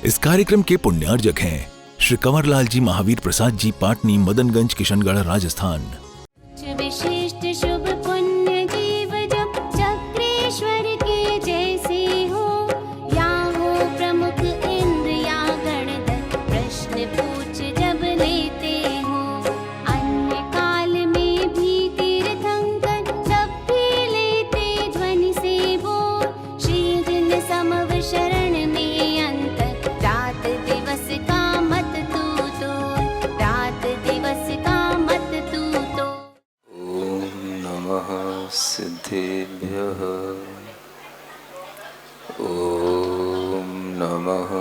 इस कार्यक्रम के पुण्यार्जक हैं श्री कंवरलाल जी महावीर प्रसाद जी, पाटनी, मदनगंज, किशनगढ़, राजस्थान। विशिष्ट शुभ पुण्य जीव जब चक्रेश्वर के जैसे हो, या हो प्रमुख इंद्र या गणधर, प्रश्न पूछ जब लेते हो। अन्य काल में भी तीर्थंकर तब भी लेते ध्वनि से बोल, श्री जिन समव शरण में अंतर, रात दिवस का मत तू तो, रात दिवस का मत तू तो। सिद्धेभ्यः ॐ नमः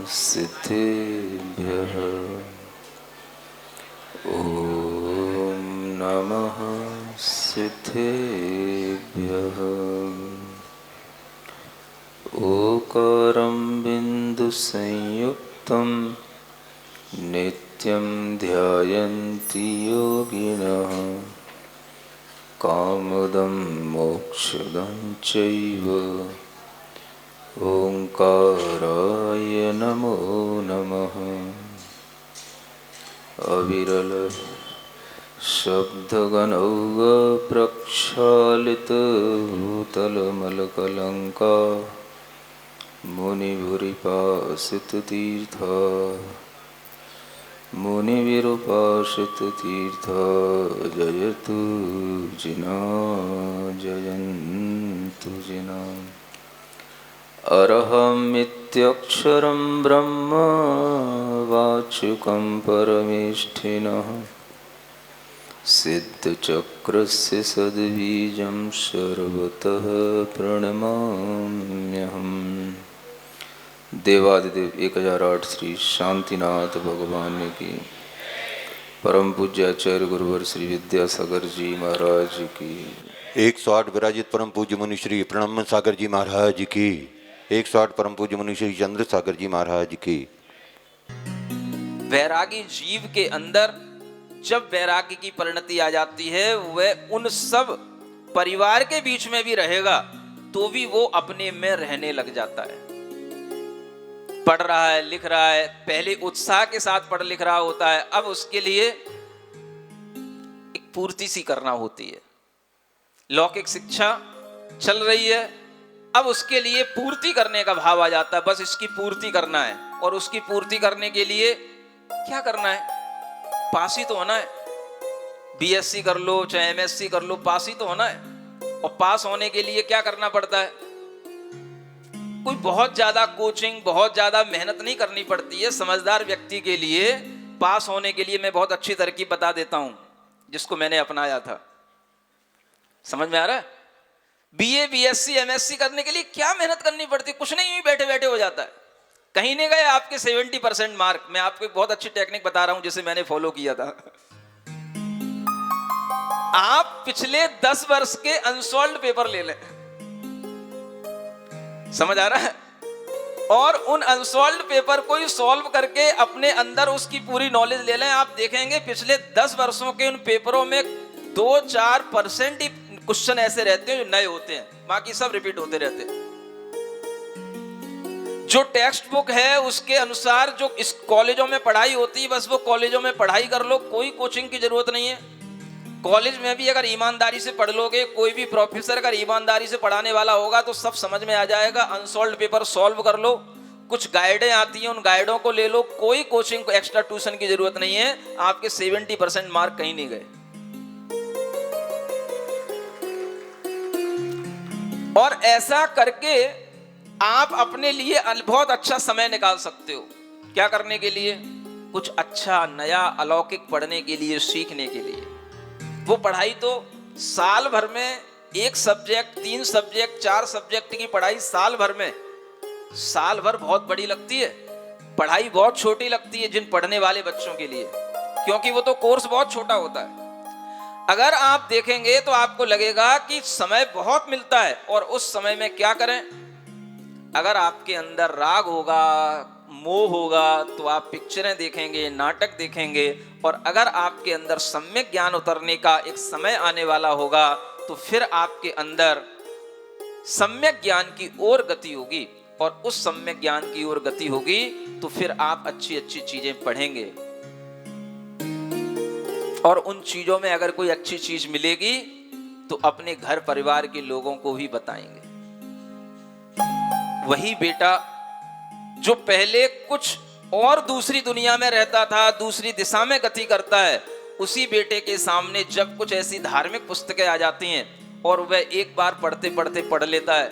सिद्धेभ्यः ॐ नमः सिद्धेभ्यः। ओकारं बिन्दुसंयुक्तं नित्यं ध्यायन्ति योगिनः, कामदं मोक्षदं चैव ओंकाराय नमो नमः। अविरल शब्दगणौघ प्रक्षालित भूतलमलकलंका, मुनिभुरिपासित तीर्था, मुनिविरूपासित तीर्था, जयतु जिना जयन्तु जिना। अरहमित्यक्षरं ब्रह्म वाचुकं परमेष्ठिनः, सिद्धचक्रस्य सद्बीजं सर्वतः प्रणमाम्यहम्। देवादिदेव 1008 श्री शांतिनाथ भगवान की, परम पूज्य आचार्य गुरुवर श्री विद्यासागर जी महाराज की, 108 विराजित परम पूज्य मुनि श्री प्रणम सागर जी महाराज की, 108 परम पूज्य मुनि श्री चंद्र सागर जी महाराज की। वैरागी जीव के अंदर जब वैराग्य की परिणति आ जाती है, वह उन सब परिवार के बीच में भी रहेगा तो भी वो अपने में रहने लग जाता है। पढ़ रहा है, लिख रहा है, पहले उत्साह के साथ पढ़ लिख रहा होता है, अब उसके लिए एक पूर्ति सी करना होती है। लौकिक शिक्षा चल रही है, अब उसके लिए पूर्ति करने का भाव आ जाता है, बस इसकी पूर्ति करना है। और उसकी पूर्ति करने के लिए क्या करना है? पास ही तो होना है। बीएससी कर लो चाहे एमएससी कर लो, पास ही तो होना है। और पास होने के लिए क्या करना पड़ता है? कोई बहुत ज्यादा कोचिंग, बहुत ज्यादा मेहनत नहीं करनी पड़ती है। समझदार व्यक्ति के लिए पास होने के लिए मैं बहुत अच्छी तरकीब बता देता हूं, जिसको मैंने अपनाया था। समझ में आ रहा है? बीए, बीएससी, एमएससी करने के लिए क्या मेहनत करनी पड़ती? कुछ नहीं, बैठे बैठे हो जाता है। कहीं नहीं गए आपके 70% मार्क। मैं आपको एक बहुत अच्छी टेक्निक बता रहा हूं जिसे मैंने फॉलो किया था। आप पिछले 10 वर्ष के अनसॉल्व्ड पेपर ले लें, समझ आ रहा है? और उन अनसॉल्व्ड पेपर को ही सॉल्व करके अपने अंदर उसकी पूरी नॉलेज ले लें। आप देखेंगे पिछले 10 वर्षों के उन पेपरों में 2-4% ही क्वेश्चन ऐसे रहते हैं जो नए होते हैं, बाकी सब रिपीट होते रहते हैं। जो टेक्स्ट बुक है उसके अनुसार जो इस कॉलेजों में पढ़ाई होती है, बस वो कॉलेजों में पढ़ाई कर लो, कोई कोचिंग की जरूरत नहीं है। कॉलेज में भी अगर ईमानदारी से पढ़ लोगे, कोई भी प्रोफेसर अगर ईमानदारी से पढ़ाने वाला होगा तो सब समझ में आ जाएगा। अनसॉल्व्ड पेपर सॉल्व कर लो, कुछ गाइडें आती हैं, उन गाइडों को ले लो। कोई कोचिंग, एक्स्ट्रा ट्यूशन की जरूरत नहीं है। आपके 70% मार्क कहीं नहीं गए। और ऐसा करके आप अपने लिए बहुत अच्छा समय निकाल सकते हो। क्या करने के लिए? कुछ अच्छा, नया, अलौकिक पढ़ने के लिए, सीखने के लिए। वो पढ़ाई तो साल भर में 1 सब्जेक्ट, 3 सब्जेक्ट, 4 सब्जेक्ट की पढ़ाई साल भर में, साल भर बहुत बड़ी लगती है। पढ़ाई बहुत छोटी लगती है जिन पढ़ने वाले बच्चों के लिए, क्योंकि वो तो कोर्स बहुत छोटा होता है। अगर आप देखेंगे तो आपको लगेगा कि समय बहुत मिलता है। और उस समय में क्या करें? अगर आपके अंदर राग होगा, मोह होगा, तो आप पिक्चरें देखेंगे, नाटक देखेंगे। और अगर आपके अंदर सम्यक ज्ञान उतरने का एक समय आने वाला होगा तो फिर आपके अंदर सम्यक ज्ञान की ओर गति होगी। और उस सम्यक ज्ञान की ओर गति होगी तो फिर आप अच्छी अच्छी चीजें पढ़ेंगे, और उन चीजों में अगर कोई अच्छी चीज मिलेगी तो अपने घर परिवार के लोगों को भी बताएंगे। वही बेटा जो पहले कुछ और दूसरी दुनिया में रहता था, दूसरी दिशा में गति करता है, उसी बेटे के सामने जब कुछ ऐसी धार्मिक पुस्तकें आ जाती हैं और वह एक बार पढ़ते पढ़ते पढ़ लेता है,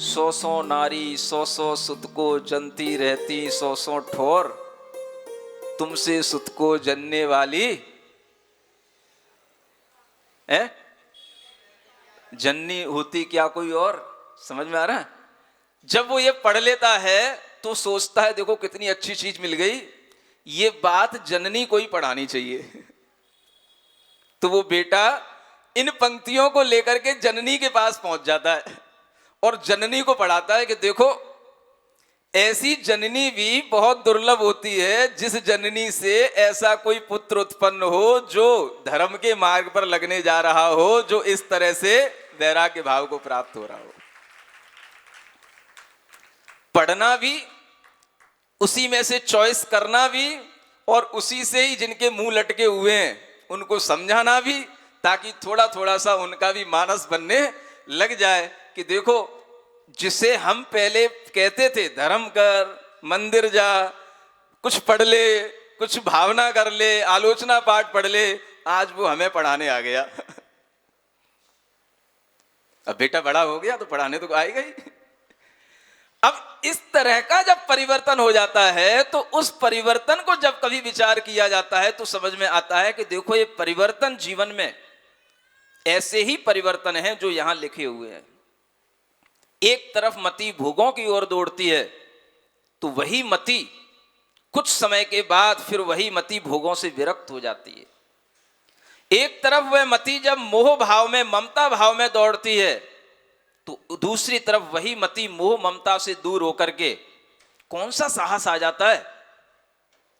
100 नारी 100 सुत को जनती रहती 100 ठोर, तुमसे सुत को जनने वाली है जननी होती क्या कोई और। समझ में आ रहा है? जब वो ये पढ़ लेता है तो सोचता है देखो कितनी अच्छी चीज मिल गई, ये बात जननी को ही पढ़ानी चाहिए। तो वो बेटा इन पंक्तियों को लेकर के जननी के पास पहुंच जाता है और जननी को पढ़ाता है कि देखो ऐसी जननी भी बहुत दुर्लभ होती है जिस जननी से ऐसा कोई पुत्र उत्पन्न हो जो धर्म के मार्ग पर लगने जा रहा हो, जो इस तरह से वैराग्य भाव को प्राप्त हो रहा हो। पढ़ना भी, उसी में से चॉइस करना भी, और उसी से ही जिनके मुंह लटके हुए हैं उनको समझाना भी, ताकि थोड़ा थोड़ा सा उनका भी मानस बनने लग जाए कि देखो जिसे हम पहले कहते थे धर्म कर, मंदिर जा, कुछ पढ़ ले, कुछ भावना कर ले, आलोचना पाठ पढ़ ले, आज वो हमें पढ़ाने आ गया। अब बेटा बड़ा हो गया तो पढ़ाने तो आएगा ही। अब इस तरह का जब परिवर्तन हो जाता है तो उस परिवर्तन को जब कभी विचार किया जाता है तो समझ में आता है कि देखो ये परिवर्तन जीवन में ऐसे ही परिवर्तन है जो यहां लिखे हुए हैं। एक तरफ मति भोगों की ओर दौड़ती है तो वही मति कुछ समय के बाद फिर वही मति भोगों से विरक्त हो जाती है। एक तरफ वह मति जब मोह भाव में, ममता भाव में दौड़ती है तो दूसरी तरफ वही मति मोह ममता से दूर होकर के कौन सा साहस आ जाता है।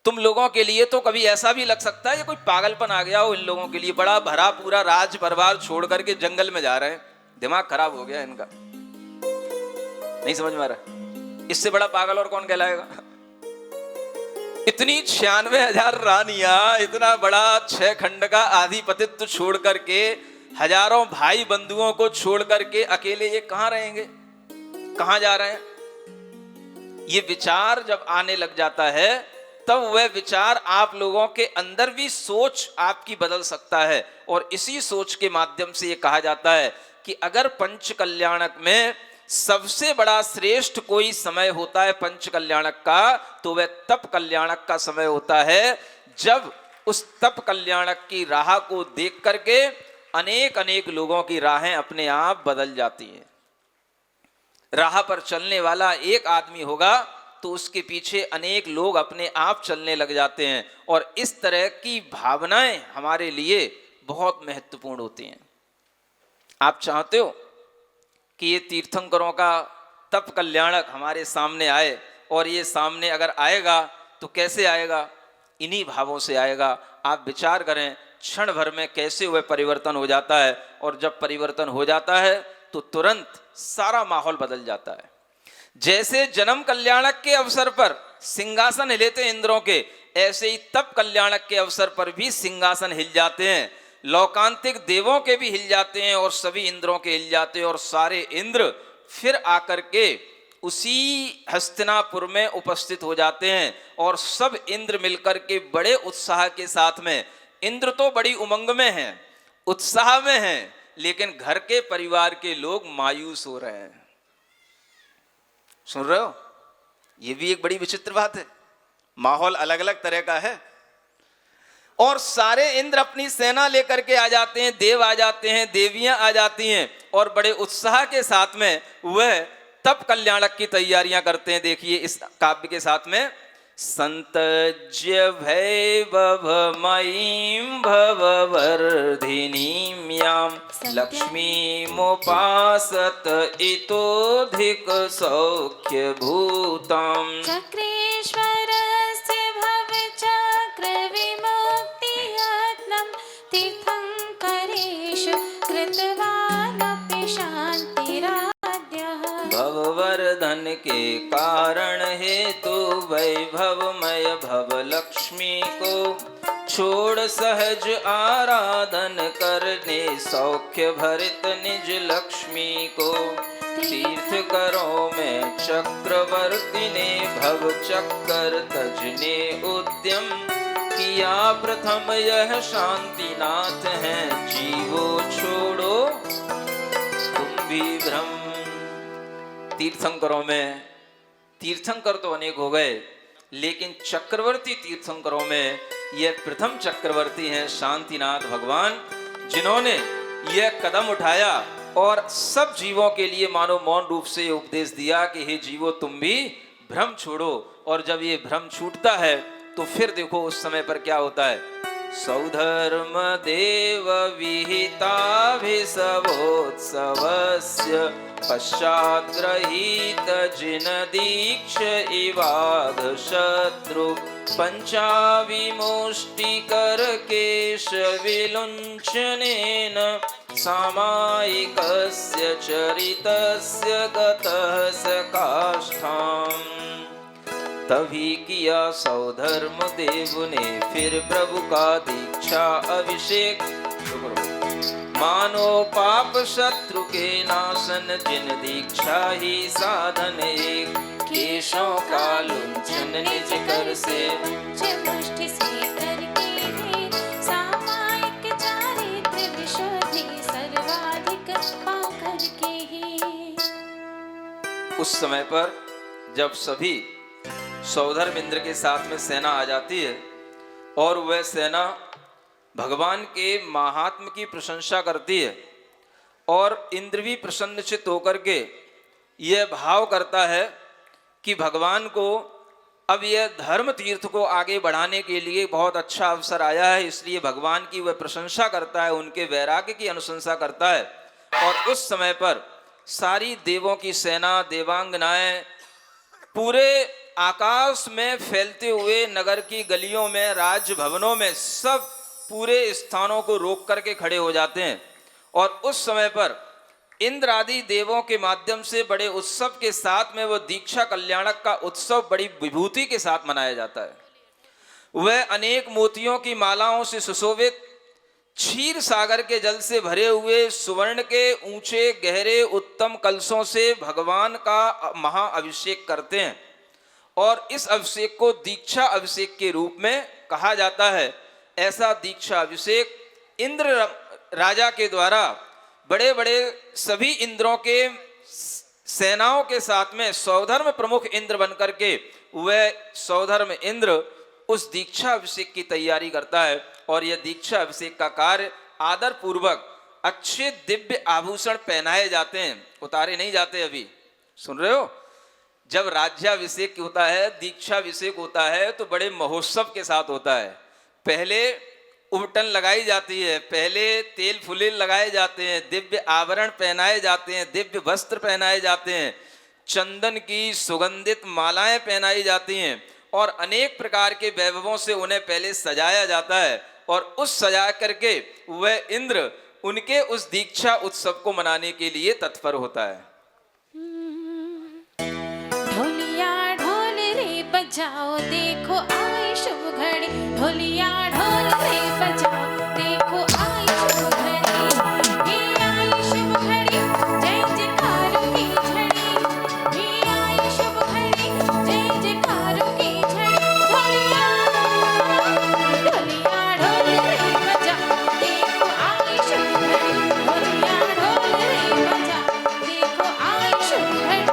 तुम लोगों के लिए तो कभी ऐसा भी लग सकता है ये कोई पागलपन आ गया हो इन लोगों के लिए, बड़ा भरा पूरा राज परिवार छोड़ करके जंगल में जा रहे हैं, दिमाग खराब हो गया इनका। नहीं समझ में आ रहा, इससे बड़ा पागल और कौन कहलाएगा। इतनी 96,000 रानियां, इतना बड़ा 6 खंड का आधिपतित्व छोड़ करके, हजारों भाई बंधुओं को छोड़ करके अकेले ये कहां रहेंगे, कहां जा रहे हैं। ये विचार जब आने लग जाता है तब वह विचार आप लोगों के अंदर भी सोच आपकी बदल सकता है। और इसी सोच के माध्यम से ये कहा जाता है कि अगर पंच कल्याणक में सबसे बड़ा श्रेष्ठ कोई समय होता है पंच कल्याणक का, तो वह तप कल्याणक का समय होता है, जब उस तप कल्याणक की राह को देख करके अनेक अनेक लोगों की राहें अपने आप बदल जाती हैं। राह पर चलने वाला एक आदमी होगा तो उसके पीछे अनेक लोग अपने आप चलने लग जाते हैं। और इस तरह की भावनाएं हमारे लिए बहुत महत्वपूर्ण होती हैं। आप चाहते हो कि ये तीर्थंकरों का तप कल्याणक हमारे सामने आए, और ये सामने अगर आएगा तो कैसे आएगा, इन्हीं भावों से आएगा। आप विचार करें क्षण भर में कैसे वह परिवर्तन हो जाता है, और जब परिवर्तन हो जाता है तो तुरंत सारा माहौल बदल जाता है। जैसे जन्म कल्याणक के अवसर पर सिंहासन हिले थे इंद्रों के, ऐसे ही तप कल्याणक के अवसर पर भी सिंहासन हिल जाते हैं, लौकांतिक देवों के भी हिल जाते हैं और सभी इंद्रों के हिल जाते हैं। और सारे इंद्र फिर आकर के उसी हस्तिनापुर में उपस्थित हो जाते हैं, और सब इंद्र मिलकर के बड़े उत्साह के साथ में, इंद्र तो बड़ी उमंग में हैं, उत्साह में हैं, लेकिन घर के परिवार के लोग मायूस हो रहे हैं। सुन रहे हो, ये भी एक बड़ी विचित्र बात है। माहौल अलग अलग तरह का है, और सारे इंद्र अपनी सेना लेकर के आ जाते हैं, देव आ जाते हैं, देवियां आ जाती हैं, और बड़े उत्साह के साथ में वह तप कल्याणक की तैयारियां करते हैं। देखिए इस काव्य के साथ में, संतज्य भैभवमयीं भववर्धिनीं यां लक्ष्मीमुपासत इतोऽधिक सौख्यभूताम्। चक्रेश्वरस्य भवचक्रविमुक्तियत्नं तीर्थङ्करेषु कृतवानपि शान्तिराद्यः। भववर्धन धन के कारण हेतु वैभवमय भव लक्ष्मी को छोड़ सहज आराधन करने सौख्य भरित निज लक्ष्मी को तीर्थ करो में चक्रवर्ती ने भव चक्कर तजने उद्यम किया प्रथम यह शांतिनाथ है जीवो छोड़ो तुम भी भ्रम। तीर्थंकरों में तीर्थंकर तो अनेक हो गए, लेकिन चक्रवर्ती तीर्थंकरों में यह प्रथम चक्रवर्ती हैं शांतिनाथ भगवान, जिन्होंने यह कदम उठाया और सब जीवों के लिए मानो मौन रूप से उपदेश दिया कि हे जीवो तुम भी भ्रम छोड़ो। और जब ये भ्रम छूटता है तो फिर देखो उस समय पर क्या होता है। सौधर्म देव विहिताभिसवोत्सवस्य पश्चाद्रहीत जिन दीक्ष इवाघ शत्रु पंचाविमुष्टिकर केश विलुञ्चनेन सामायिकस्य चरितस्य गतः स काष्ठाम्। तभी किया सौधर्म देव ने फिर प्रभु का दीक्षा अभिषेक, मानो पाप शत्रु के नाशन जिन दीक्षा ही साधन एक केशों का लुंचन निज कर से मुष्टि से करके सामायिक चारित्र विशुद्धि सर्वाधिक पाव करके ही। उस समय पर जब सभी सौधर्म इंद्र के साथ में सेना आ जाती है और वह सेना भगवान के महात्म की प्रशंसा करती है और इंद्र भी प्रसन्नचित्त होकर के यह भाव करता है कि भगवान को अब यह धर्म तीर्थ को आगे बढ़ाने के लिए बहुत अच्छा अवसर आया है, इसलिए भगवान की वह प्रशंसा करता है, उनके वैराग्य की अनुशंसा करता है। और उस समय पर सारी देवों की सेना, देवांगनाएं पूरे आकाश में फैलते हुए नगर की गलियों में, राजभवनों में, सब पूरे स्थानों को रोक करके खड़े हो जाते हैं। और उस समय पर इंद्र आदि देवों के माध्यम से बड़े उत्सव के साथ में वो दीक्षा कल्याणक का उत्सव बड़ी विभूति के साथ मनाया जाता है। वह अनेक मोतियों की मालाओं से सुशोभित क्षीर सागर के जल से भरे हुए सुवर्ण के ऊंचे गहरे उत्तम कलशों से भगवान का महाअभिषेक करते हैं और इस अभिषेक को दीक्षा अभिषेक के रूप में कहा जाता है। ऐसा दीक्षा अभिषेक इंद्र राजा के द्वारा बड़े बड़े सभी इंद्रों के सेनाओं के साथ में सौधर्म प्रमुख इंद्र बनकर के वह सौधर्म इंद्र उस दीक्षा अभिषेक की तैयारी करता है। और यह दीक्षा अभिषेक का कार्य आदर पूर्वक अच्छे दिव्य आभूषण पहनाए जाते हैं, उतारे नहीं जाते। अभी सुन रहे हो, जब राज्याभिषेक होता है, दीक्षाभिषेक होता है तो बड़े महोत्सव के साथ होता है। पहले उबटन लगाई जाती है, पहले तेल फुलेल लगाए जाते हैं, दिव्य आभरण पहनाए जाते हैं, दिव्य वस्त्र पहनाए जाते हैं, चंदन की सुगंधित मालाएं पहनाई जाती हैं और अनेक प्रकार के वैभवों से उन्हें पहले सजाया जाता है। और उस सजा करके वह इंद्र उनके उस दीक्षा उत्सव को मनाने के लिए तत्पर होता है। ढोलिया ढोल रे बजाओ देखो आई शुभ घड़ी, ढोलिया ढोल रे बजाओ देखो आई शुभ घड़ी, ये आई शुभ घड़ी जय जयकार की झड़ी, ये आई शुभ घड़ी जय जयकार की झड़ी। ढोलिया ढोलिया ढोल रे बजाओ देखो आई शुभ घड़ी, ढोलिया ढोल रे बजाओ देखो आई शुभ घड़ी।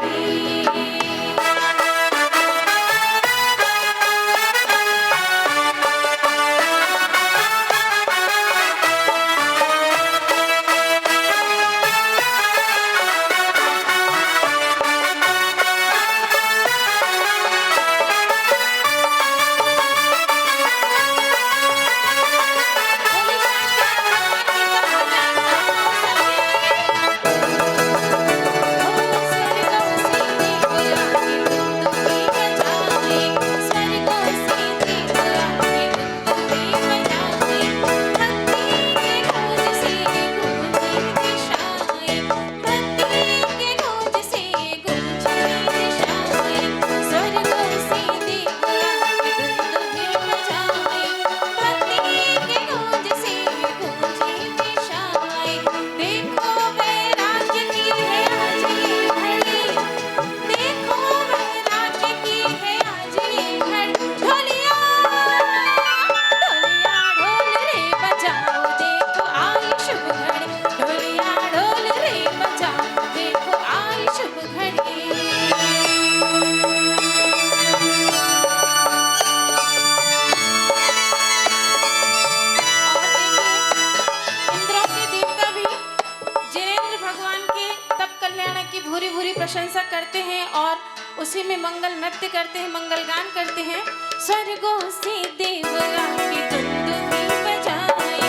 भूरी भूरी प्रशंसा करते हैं और उसी में मंगल नृत्य करते हैं, मंगल गान करते हैं। स्वर्गों से देव आके दुंदुभी बजाए,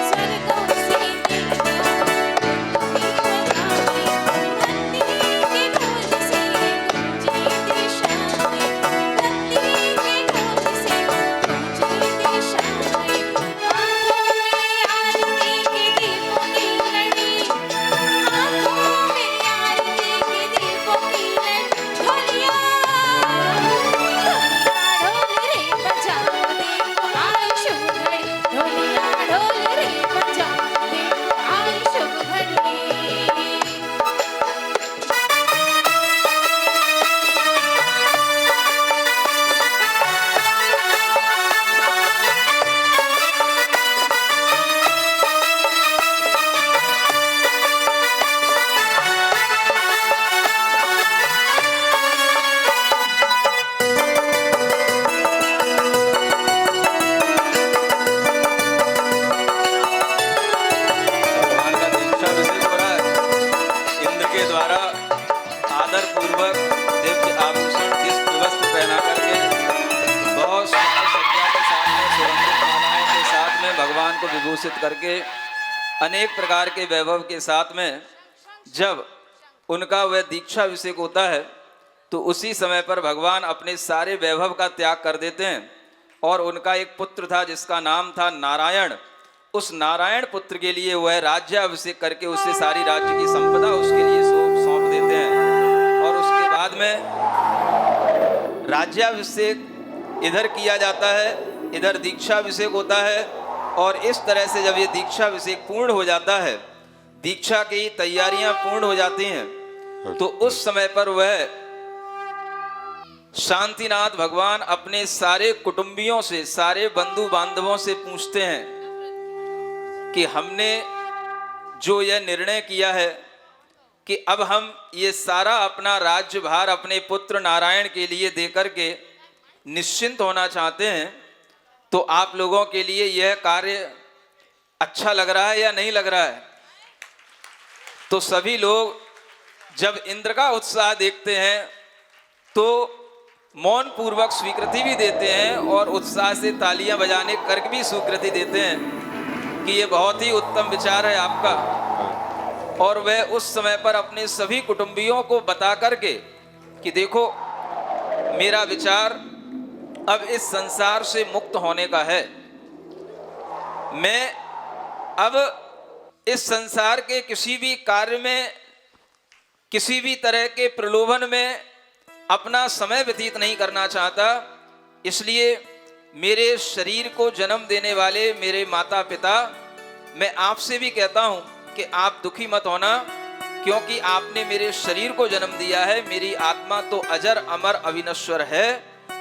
स्वर्गों से देव आके दुंदुभी बजाए, धरती के ढोल से गूंजे दिशाएं, धरती के ढोल से गूंजे दिशाएं। हाथों में आरती के दीपों की लड़ी, हाथों में आरती के दीपों की लड़ी, ढोलिया ढोल रे बजा दे आई शुभ घड़ी, ढोलिया ढोल रे बजा दे आई शुभ घड़ी। भगवान का दीक्षाभिषेक हो रहा है। इंद्र के द्वारा आदर पूर्वक दिव्य आभूषण दिव्य वस्त्र पहना करके बहुत सुंदर सज्जा के साथ में सुगंधित मालाओं के साथ में भगवान को विभूषित करके अनेक प्रकार के वैभव के साथ में जब उनका वह दीक्षाभिषेक होता है तो उसी समय पर भगवान अपने सारे वैभव का त्याग कर देते हैं और उनका एक पुत्र था जिसका नाम था नारायण। उस नारायण पुत्र के लिए वह राज्याभिषेक करके उससे सारी राज्य की संपदा उसके लिए सौंप देते हैं और उसके बाद में राज्याभिषेक इधर किया जाता है, इधर दीक्षाभिषेक होता है और इस तरह से जब ये दीक्षाभिषेक पूर्ण हो जाता है, दीक्षा की तैयारियां पूर्ण हो जाती हैं, तो उस समय पर वह शांतिनाथ भगवान अपने सारे कुटुंबियों से, सारे बंधु बांधवों से पूछते हैं कि हमने जो यह निर्णय किया है कि अब हम ये सारा अपना राज्यभार अपने पुत्र नारायण के लिए देकर के निश्चिंत होना चाहते हैं, तो आप लोगों के लिए यह कार्य अच्छा लग रहा है या नहीं लग रहा है? तो सभी लोग जब इंद्र का उत्साह देखते हैं तो मौन पूर्वक स्वीकृति भी देते हैं और उत्साह से तालियां बजाने करके भी स्वीकृति देते हैं कि ये बहुत ही उत्तम विचार है आपका। और वह उस समय पर अपने सभी कुटुंबियों को बता करके कि देखो मेरा विचार अब इस संसार से मुक्त होने का है, मैं अब इस संसार के किसी भी कार्य में, किसी भी तरह के प्रलोभन में अपना समय व्यतीत नहीं करना चाहता। इसलिए मेरे शरीर को जन्म देने वाले मेरे माता पिता, मैं आपसे भी कहता हूं कि आप दुखी मत होना, क्योंकि आपने मेरे शरीर को जन्म दिया है। मेरी आत्मा तो अजर अमर अविनश्वर है।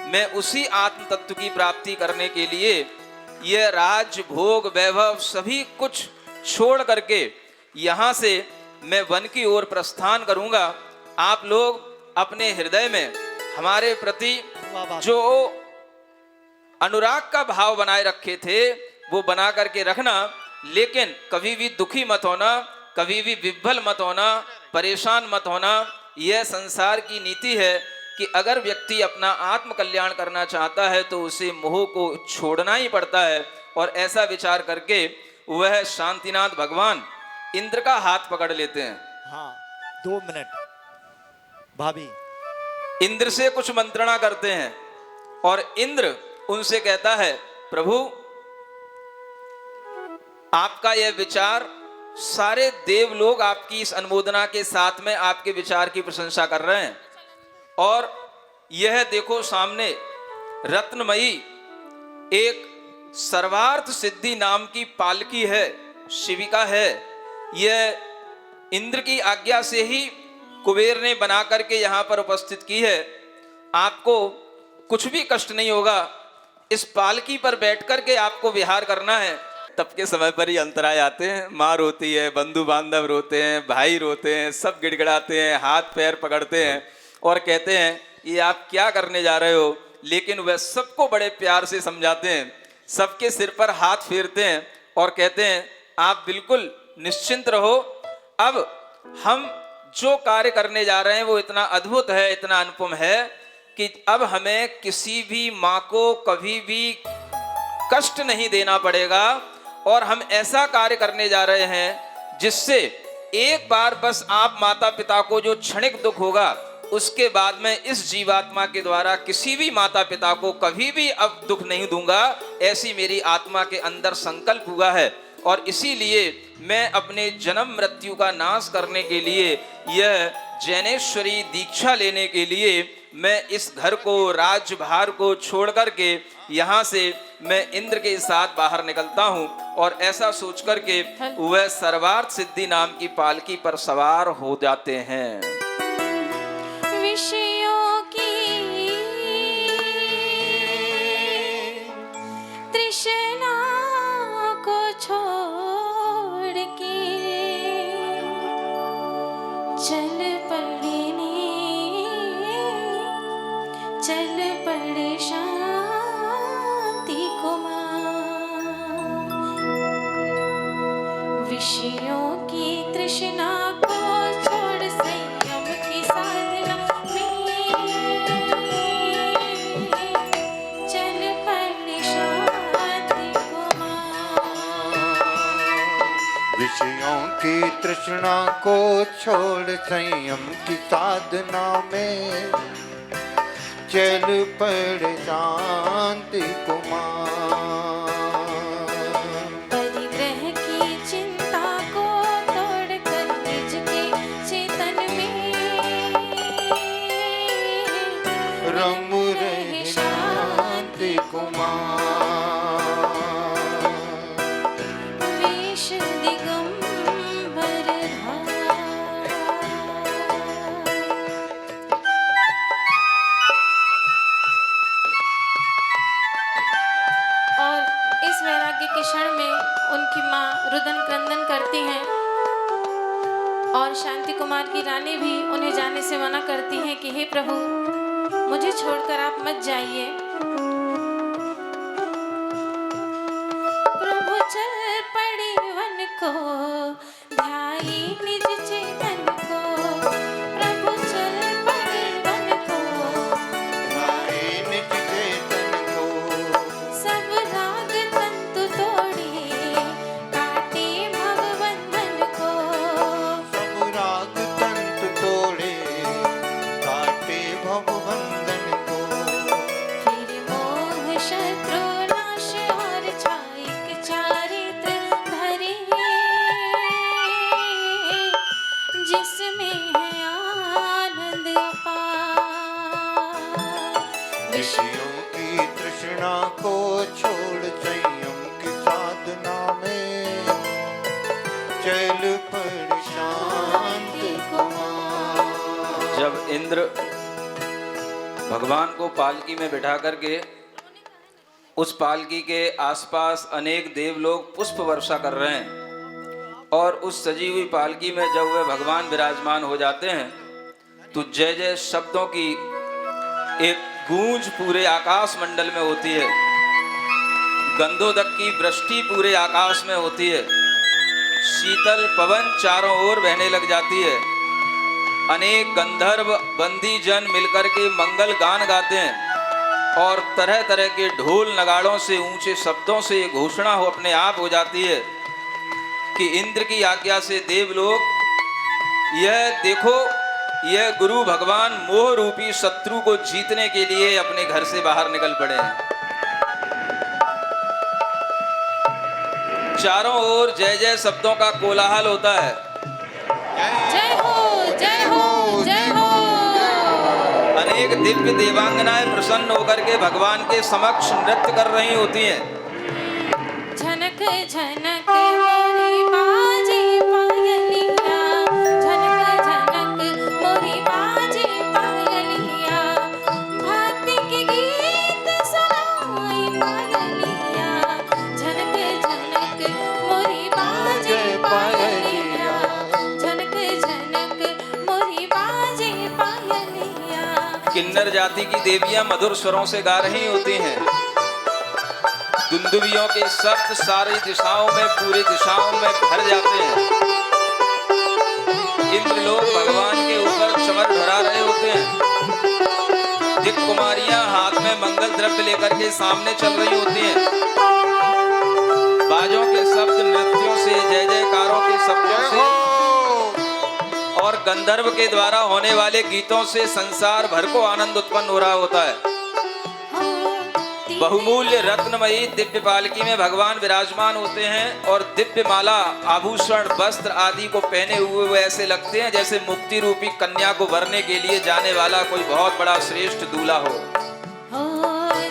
मैं उसी आत्म तत्व की प्राप्ति करने के लिए यह राज भोग वैभव सभी कुछ छोड़ करके यहाँ से मैं वन की ओर प्रस्थान करूंगा। आप लोग अपने हृदय में हमारे प्रति जो अनुराग का भाव बनाए रखे थे वो बना करके रखना, लेकिन कभी भी दुखी मत होना, कभी भी विह्वल मत होना, परेशान मत होना। यह संसार की नीति है कि अगर व्यक्ति अपना आत्म कल्याण करना चाहता है तो उसे मोह को छोड़ना ही पड़ता है। और ऐसा विचार करके वह शांतिनाथ भगवान इंद्र का हाथ पकड़ लेते हैं। हाँ, 2 मिनट भाभी। इंद्र से कुछ मंत्रणा करते हैं और इंद्र उनसे कहता है, प्रभु आपका यह विचार, सारे देव लोग आपकी इस अनुमोदना के साथ में आपके विचार की प्रशंसा कर रहे हैं। और यह देखो सामने रत्नमयी एक सर्वार्थ सिद्धि नाम की पालकी है, शिविका है। यह इंद्र की आज्ञा से ही कुबेर ने बना करके यहाँ पर उपस्थित की है। आपको कुछ भी कष्ट नहीं होगा, इस पालकी पर बैठ करके आपको विहार करना है। तब के समय पर ही अंतराय आते हैं, माँ रोती है, बंधु बांधव रोते हैं, भाई रोते हैं, सब गिड़गिड़ाते हैं, हाथ पैर पकड़ते हैं और कहते हैं ये आप क्या करने जा रहे हो। लेकिन वह सबको बड़े प्यार से समझाते हैं, सबके सिर पर हाथ फेरते हैं और कहते हैं आप बिल्कुल निश्चिंत रहो। अब हम जो कार्य करने जा रहे हैं वो इतना अद्भुत है, इतना अनुपम है कि अब हमें किसी भी माँ को कभी भी कष्ट नहीं देना पड़ेगा। और हम ऐसा कार्य करने जा रहे हैं जिससे एक बार बस आप माता पिता को जो क्षणिक दुख होगा, उसके बाद में इस जीवात्मा के द्वारा किसी भी माता पिता को कभी भी अब दुख नहीं दूंगा, ऐसी मेरी आत्मा के अंदर संकल्प हुआ है। और इसीलिए मैं अपने जन्म मृत्यु का नाश करने के लिए, यह जैनेश्वरी दीक्षा लेने के लिए मैं इस घर को, राजभार को छोड़ करके यहाँ से मैं इंद्र के साथ बाहर निकलता हूँ। और ऐसा सोच करके वह सर्वार्थ सिद्धि नाम की पालकी पर सवार हो जाते हैं। विषयों की तृष्णा को छोड़ के चल पड़े शांति कुमार। विषयों की तृष्णा को छोड़ संयम की साधना में चल पड़े शांति कुमार। विषयों की तृष्णा को छोड़ संयम की साधना में चल पड़ शांति कुमार। परिग्रह की चिंता को तोड़कर निज के चेतन में रम रहे शांति कुमार। वेश दिगंबर और इस वैराग्य के क्षण में उनकी माँ रुदन क्रंदन करती हैं और शांति कुमार की रानी भी उन्हें जाने से मना करती हैं कि हे प्रभु, मुझे छोड़कर आप मत जाइए। प्रभु चल पड़े वन को ध्याई निज चेतन को। प्रभु चल पड़े वन को ध्याई निज चेतन को। सब राग तंतु तोड़े काटे भवबंधन को। सब राग तंतु तोड़े काटे भवबंधन को। फिर मोह शत्रु नाश और छायिक चारित्र धरे, जिसमें है आनंद अपार। विषयों की तृष्णा को छोड़ संयम की साधना में चल पड़ शांति कुमार। जब इंद्र भगवान को पालकी में बिठा करके उस पालकी के आसपास अनेक देवलोग पुष्प वर्षा कर रहे हैं और उस सजी हुई पालकी में जब वे भगवान विराजमान हो जाते हैं तो जय जय शब्दों की एक गूंज पूरे आकाश मंडल में होती है। गंधोदक की वृष्टि पूरे आकाश में होती है। शीतल पवन चारों ओर बहने लग जाती है। अनेक गंधर्व बंदी जन मिलकर के मंगल गान गाते हैं और तरह तरह के ढोल नगाड़ों से, ऊंचे शब्दों से ये घोषणा हो अपने आप हो जाती है कि इंद्र की आज्ञा से देवलोग, यह देखो, यह गुरु भगवान मोह रूपी शत्रु को जीतने के लिए अपने घर से बाहर निकल पड़े हैं। चारों ओर जय जय शब्दों का कोलाहल होता है। जय हो, जय हो, जय हो। अनेक दिव्य देवांगनाएं प्रसन्न होकर के भगवान के समक्ष नृत्य कर रही होती हैं। झनक झनक मोरी बाजे पायलिया, झनक झनक मोरी बाजे पायलिया, भक्ति के गीत सुनाई पायलिया। झनक झनक मोरी बाजे पायलिया, झनक झनक मोरी बाजे पायलिया। किन्नर जाति की देवियां मधुर स्वरों से गा रही होती हैं। दुंदुभियों के शब्द सारी दिशाओं में, पूरी दिशाओं में भर जाते हैं। इंद्र लोग भगवान के ऊपर चमर भरा रहे होते हैं। दिक कुमारियां हाथ में मंगल द्रव्य लेकर के सामने चल रही होती हैं। बाजों के शब्द, नृत्यों से, जय जयकारों के शब्दों से और गंधर्व के द्वारा होने वाले गीतों से संसार भर को आनंद उत्पन्न हो रहा होता है। बहुमूल्य रत्नमयी दिव्य पालकी में भगवान विराजमान होते हैं और दिव्य माला, आभूषण, वस्त्र आदि को पहने हुए वो ऐसे लगते हैं जैसे मुक्ति रूपी कन्या को वरने के लिए जाने वाला कोई बहुत बड़ा श्रेष्ठ दूल्हा हो।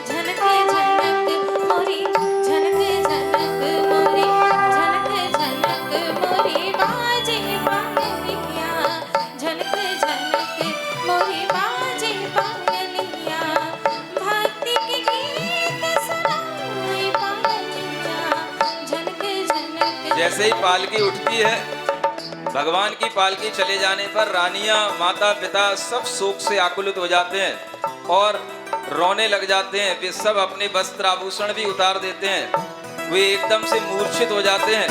झनक झनक मोरी, झनक झनक मोरी, झनक झनक मोरी बाजे पायलिया, झनक झनक मोरी बाजे पायलिया, भक्ति के गीत सुनाए पायलिया, झनक झनक। जैसे ही पालकी उठती है, भगवान की पालकी चले जाने पर रानियां, माता पिता सब शोक से आकुलित हो जाते हैं और रोने लग जाते हैं। वे सब अपने वस्त्र आभूषण भी उतार देते हैं। वे एकदम से मूर्छित हो जाते हैं।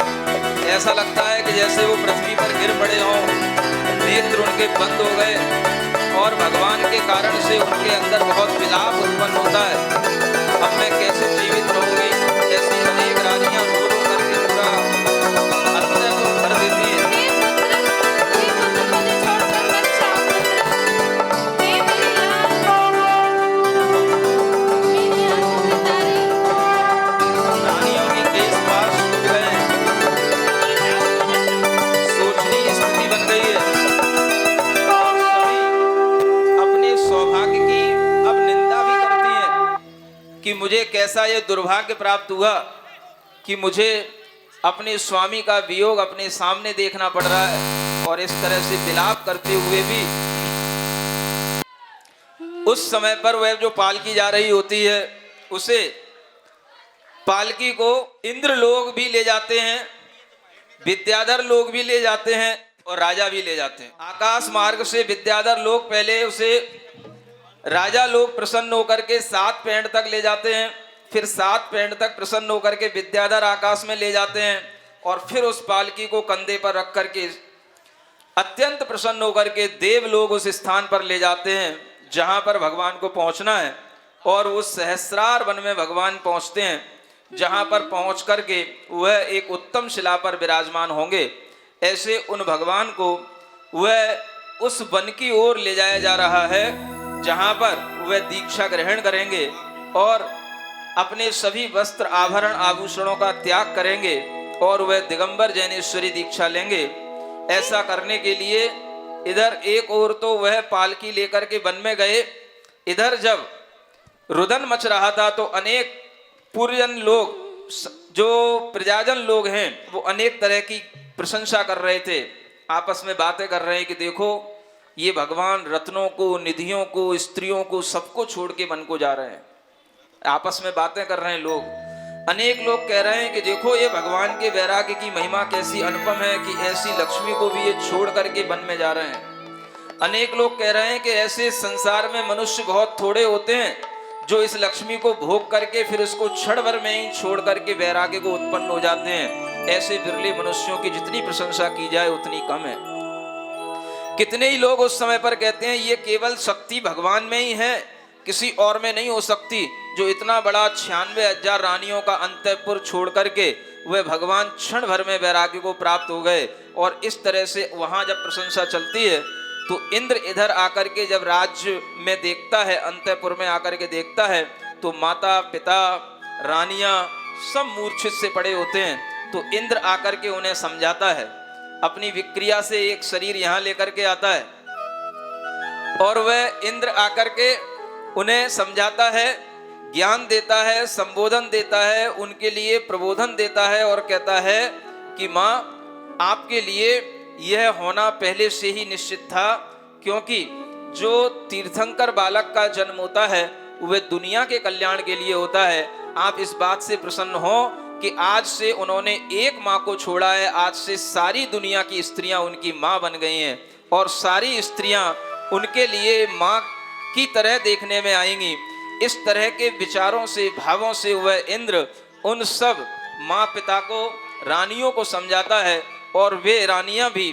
ऐसा लगता है कि जैसे वो पृथ्वी पर गिर पड़े हों, नेत्र उनके बंद हो गए और भगवान के कारण से उनके अंदर बहुत विलाप उत्पन्न होता है। अब मैं कैसे जीवित रहूंगी? ऐसी अनेक रानियां रो रो करके पूरा अंतर को भर देती हैं। रानियों की केस पास छूट गए, सोचनीय स्थिति बन गई है और सभी अपने सौभाग्य की अब निंदा भी करती हैं कि मुझे कैसा ये दुर्भाग्य प्राप्त हुआ कि मुझे अपने स्वामी का वियोग अपने सामने देखना पड़ रहा है। और इस तरह से विलाप करते हुए भी उस समय पर वह जो पालकी जा रही होती है, उसे पालकी को इंद्र लोग भी ले जाते हैं, विद्याधर लोग भी ले जाते हैं और राजा भी ले जाते हैं। आकाश मार्ग से विद्याधर लोग पहले उसे राजा लोग प्रसन्न होकर के 7 पैंड तक ले जाते हैं, फिर 7 पैंड तक प्रसन्न होकर के विद्याधर आकाश में ले जाते हैं और फिर उस पालकी को कंधे पर रख करके अत्यंत प्रसन्न होकर के देव लोग उस स्थान पर ले जाते हैं जहां पर भगवान को पहुंचना है। और उस सहस्रार वन में भगवान पहुंचते हैं, जहां पर पहुंच करके वह एक उत्तम शिला पर विराजमान होंगे। ऐसे उन भगवान को वह उस वन की ओर ले जाया जा रहा है जहां पर वह दीक्षा ग्रहण करेंगे और अपने सभी वस्त्र, आभरण, आभूषणों का त्याग करेंगे और वह दिगंबर जैनेश्वरी दीक्षा लेंगे। ऐसा करने के लिए इधर एक ओर तो वह पालकी लेकर के वन में गए, इधर जब रुदन मच रहा था तो अनेक पुरजन लोग, जो प्रजाजन लोग हैं, वो अनेक तरह की प्रशंसा कर रहे थे, आपस में बातें कर रहे हैं कि देखो ये भगवान रत्नों को, निधियों को, स्त्रियों को, सबको छोड़ के वन को जा रहे हैं। आपस में बातें कर रहे हैं लोग। अनेक लोग कह रहे हैं कि देखो ये भगवान के वैराग्य की महिमा कैसी अनुपम है कि ऐसी लक्ष्मी को भी ये छोड़ करके वन में जा रहे हैं। अनेक लोग कह रहे हैं कि ऐसे संसार में मनुष्य बहुत थोड़े होते हैं जो इस लक्ष्मी को भोग करके फिर उसको क्षण भर में ही छोड़ करके वैराग्य को उत्पन्न हो जाते हैं। ऐसे बिरले मनुष्यों की जितनी प्रशंसा की जाए उतनी कम है। कितने ही लोग उस समय पर कहते हैं ये केवल शक्ति भगवान में ही है, किसी और में नहीं हो सकती, जो इतना बड़ा 96,000 रानियों का अंतःपुर छोड़ करके वह भगवान क्षण भर में वैराग्य को प्राप्त हो गए। और इस तरह से वहां जब प्रशंसा चलती है तो इंद्र इधर आकर के जब राज्य में देखता है, अंतःपुर में आकर के देखता है, तो माता पिता रानियां सब मूर्छित से पड़े होते हैं। तो इंद्र आकर के उन्हें समझाता है, अपनी विक्रिया से एक शरीर यहाँ लेकर के आता है और वह इंद्र आकर के उन्हें समझाता है, ज्ञान देता है, संबोधन देता है, उनके लिए प्रबोधन देता है और कहता है कि माँ आपके लिए यह होना पहले से ही निश्चित था, क्योंकि जो तीर्थंकर बालक का जन्म होता है वह दुनिया के कल्याण के लिए होता है। आप इस बात से प्रसन्न हो कि आज से उन्होंने एक माँ को छोड़ा है, आज से सारी दुनिया की स्त्रियां उनकी माँ बन गई हैं और सारी स्त्रियां उनके लिए माँ की तरह देखने में आएंगी। इस तरह के विचारों से, भावों से वह इंद्र उन सब माँ पिता को, रानियों को समझाता है और वे रानियां भी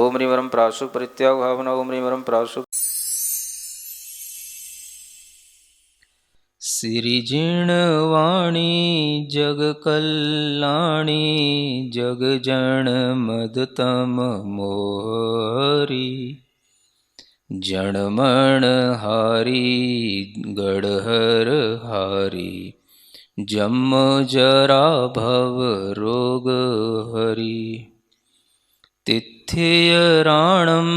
ओम ह्रीं वरम प्राशु परित्याग भावना ओम ह्रीं वरम प्राशु सिरिजिणवाणी जग कल्याणी जग जन मदतम मोहरी जनमण हारी गढ़हर हारी जम जरा भव रोग हरि तिथ्य राणम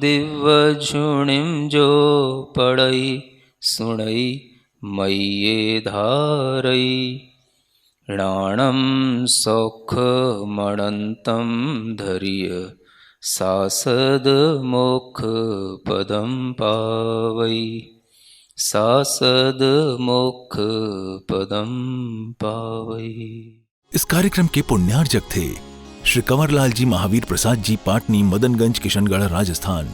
दिव्य झुणिम जो पड़ई सुणई मय्ये धारई राणम सौख मणंतम धैर्य सासद मोक्ष पदम पावई सासद मोक्ष पदम पावई। इस कार्यक्रम के पुण्यार्जक थे श्री कंवरलाल जी महावीर प्रसाद जी, पाटनी, मदनगंज, किशनगढ़, राजस्थान।